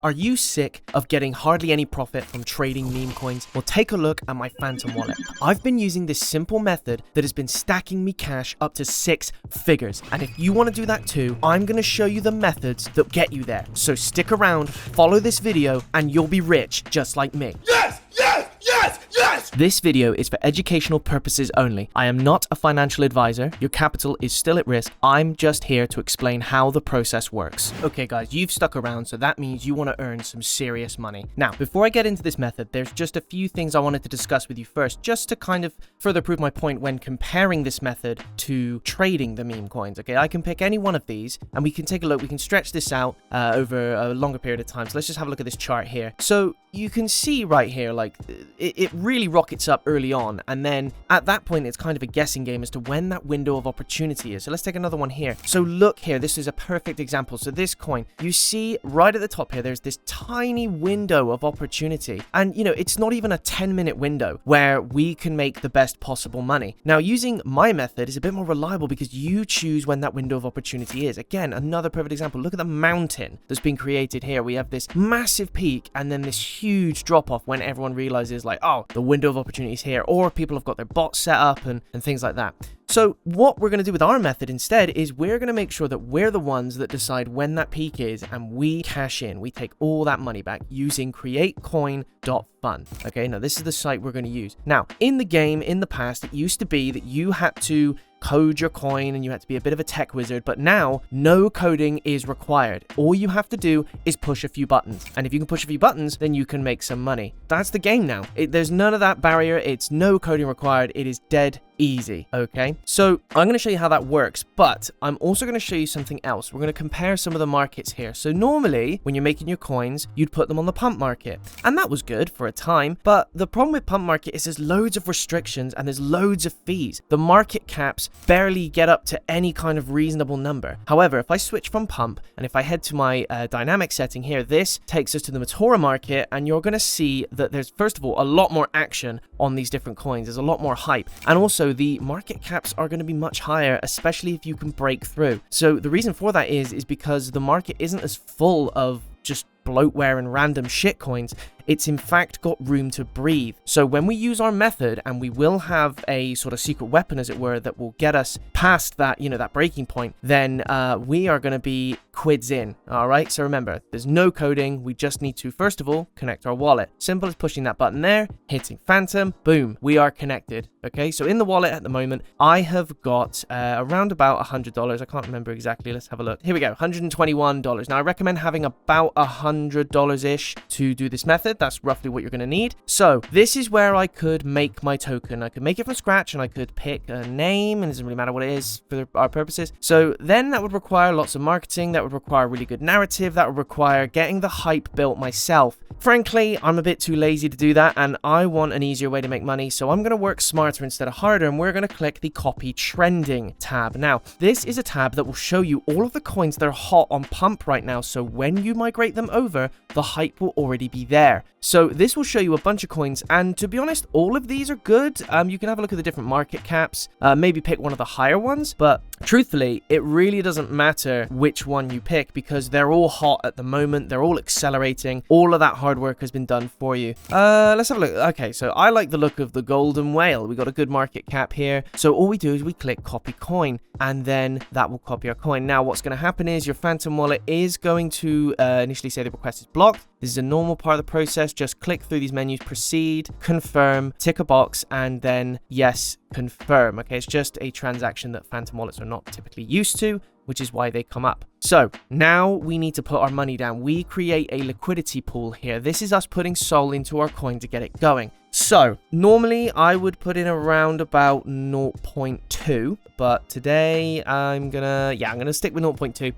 Are you sick of getting hardly any profit from trading meme coins? Well, take a look at my Phantom wallet. I've been using this simple method that has been stacking me cash up to 6 figures. And if you want to do that too, I'm going to show you the methods that get you there. So stick around, follow this video, and you'll be rich just like me. Yes! Yes! Yes! Yes! This video is for educational purposes only. I am not a financial advisor. Your capital is still at risk. I'm just here to explain how the process works. Okay guys, you've stuck around, so that means you want to earn some serious money. Now, before I get into this method, there's just a few things I wanted to discuss with you first, just to kind of further prove my point when comparing this method to trading the meme coins. Okay, I can pick any one of these and we can take a look. We can stretch this out over a longer period of time. So let's just have a look at this chart here. So you can see right here, like it really rockets up early on, and then at that point it's kind of a guessing game as to when that window of opportunity is. So let's take another one here. So look here, this is a perfect example. So this coin, you see right at the top here, there's this tiny window of opportunity, and you know, it's not even a 10-minute window where we can make the best possible money. Now, using my method is a bit more reliable because you choose when that window of opportunity is. Again, another perfect example. Look at the mountain that's been created here. We have this massive peak and then this huge drop off when everyone realizes, like, oh, the window of opportunity is here, or people have got their bots set up and things like that. So what we're going to do with our method instead is we're going to make sure that we're the ones that decide when that peak is, and we cash in. We take all that money back using createcoin.fun. Okay, now this is the site we're going to use. Now, in the game, in the past, it used to be that you had to code your coin and you had to be a bit of a tech wizard, but now no coding is required. All you have to do is push a few buttons, and if you can push a few buttons, then you can make some money. That's the game now. There's none of that barrier. It's no coding required. It is dead easy. Okay, so I'm going to show you how that works, but I'm also going to show you something else. We're going to compare some of the markets here. So normally when you're making your coins, you'd put them on the pump market, and that was good for a time, but the problem with pump market is there's loads of restrictions and there's loads of fees. The market caps barely get up to any kind of reasonable number. However, if I switch from pump and if I head to my dynamic setting here, this takes us to the Matora market, and you're going to see that there's, first of all, a lot more action on these different coins. There's a lot more hype, and also the market caps are going to be much higher, especially if you can break through. So the reason for that is because the market isn't as full of just bloatware and random shit coins. It's in fact got room to breathe. So when we use our method, and we will have a sort of secret weapon, as it were, that will get us past that, you know, that breaking point, then we are going to be quids in. All right, so remember, there's no coding. We just need to, first of all, connect our wallet. Simple as pushing that button there, hitting Phantom, boom, we are connected. Okay, so in the wallet at the moment, I have got around about $100. I can't remember exactly. Let's have a look. Here we go, $121. Now, I recommend having about $100-ish to do this method. That's roughly what you're going to need. So this is where I could make my token. I could make it from scratch, and I could pick a name, and it doesn't really matter what it is for our purposes. So then that would require lots of marketing. That would require a really good narrative. That would require getting the hype built myself. Frankly, I'm a bit too lazy to do that, and I want an easier way to make money. So I'm going to work smarter instead of harder, and we're going to click the copy trending tab. Now, this is a tab that will show you all of the coins that are hot on pump right now. So when you migrate them over, the hype will already be there. So this will show you a bunch of coins, and to be honest, all of these are good. You can have a look at the different market caps, maybe pick one of the higher ones, but truthfully, it really doesn't matter which one you pick because they're all hot at the moment. They're all accelerating. All of that hard work has been done for you. Let's have a look. Okay, so I like the look of the golden whale. We got a good market cap here. So all we do is we click copy coin, and then that will copy our coin. Now, what's going to happen is your Phantom wallet is going to initially say the request is blocked. This is a normal part of the process. Just click through these menus, proceed, confirm, tick a box, and then yes, confirm. Okay, it's just a transaction that Phantom wallets are not typically used to, which is why they come up. So now we need to put our money down. We create a liquidity pool here. This is us putting Sol into our coin to get it going. So normally I would put in around about 0.2, but today I'm gonna stick with 0.2.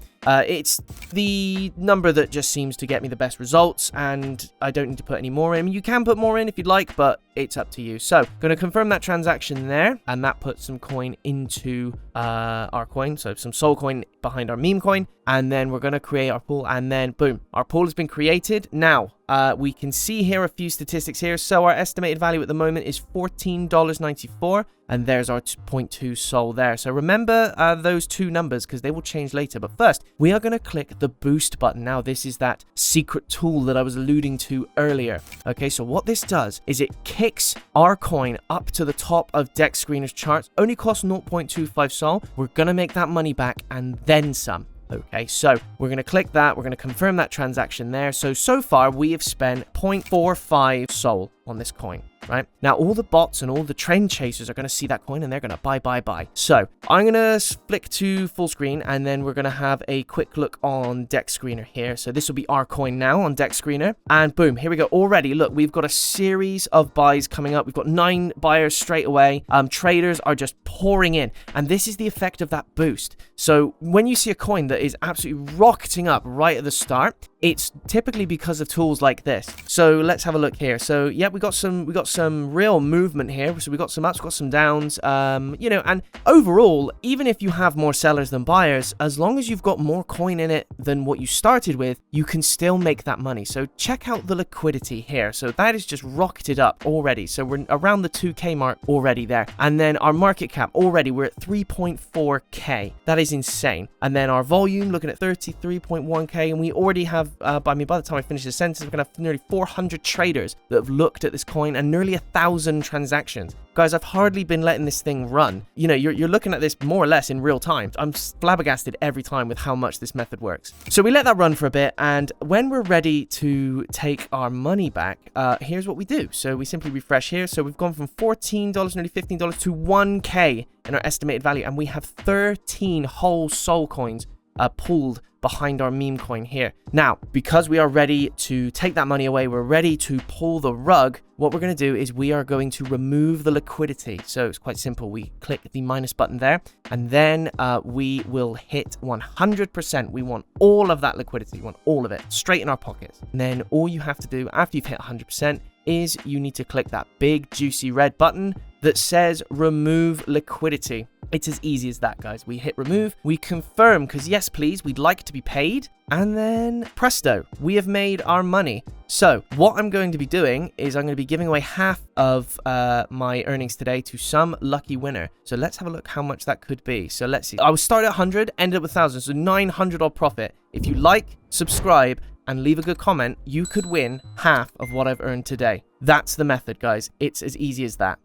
It's the number that just seems to get me the best results, and I don't need to put any more in. I mean, you can put more in if you'd like, but it's up to you. So gonna confirm that transaction there, and that puts some coin into our coin, so some Sol coin behind our meme coin, and then we're gonna create our pool, and then boom, our pool has been created. Now we can see here a few statistics here. So our estimated value at the moment is $14.94. and there's our 0.2 Sol there. So remember those two numbers because they will change later. But first, we are going to click the boost button. Now, this is that secret tool that I was alluding to earlier. Okay, so what this does is it kicks our coin up to the top of Dex Screener's charts. Only costs 0.25 Sol. We're going to make that money back and then some. Okay, so we're going to click that. We're going to confirm that transaction there. So far, we have spent 0.45 Sol on this coin, right? Now, all the bots and all the trend chasers are going to see that coin and they're going to buy. So I'm going to flick to full screen and then we're going to have a quick look on Dex Screener here. So this will be our coin now on Dex Screener. And boom, here we go. Already, look, we've got a series of buys coming up. We've got 9 buyers straight away. Traders are just pouring in. And this is the effect of that boost. So when you see a coin that is absolutely rocketing up right at the start, it's typically because of tools like this. So let's have a look here. So yeah, we got some real movement here. So we got some ups, got some downs. You know, and overall, even if you have more sellers than buyers, as long as you've got more coin in it than what you started with, you can still make that money. So check out the liquidity here. So that is just rocketed up already. So we're around the 2K mark already there. And then our market cap already, we're at 3.4K. That is insane. And then our volume looking at 33.1K, and we already have by the time I finish the sentence, we're gonna have nearly 400 traders that have looked at this coin and nearly 1,000 transactions. Guys, I've hardly been letting this thing run. You know, you're looking at this more or less in real time. I'm flabbergasted every time with how much this method works. So we let that run for a bit, and when we're ready to take our money back, here's what we do. So we simply refresh here. So we've gone from $14, nearly $15 to 1K in our estimated value, and we have 13 whole Sol coins pulled behind our meme coin here. Now, because we are ready to take that money away, we're ready to pull the rug, what we're going to do is we are going to remove the liquidity. So it's quite simple. We click the minus button there, and then we will hit 100%. We want all of that liquidity. We want all of it straight in our pockets. And then all you have to do after you've hit 100% is you need to click that big juicy red button that says remove liquidity. It's as easy as that, guys. We hit remove, we confirm, because yes, please, we'd like to be paid, and then presto, we have made our money. So what I'm going to be doing is I'm going to be giving away half of my earnings today to some lucky winner. So let's have a look how much that could be. So let's see. I was started at 100, ended up with 1,000, so 900 odd profit. If you like, subscribe, and leave a good comment, you could win half of what I've earned today. That's the method, guys. It's as easy as that.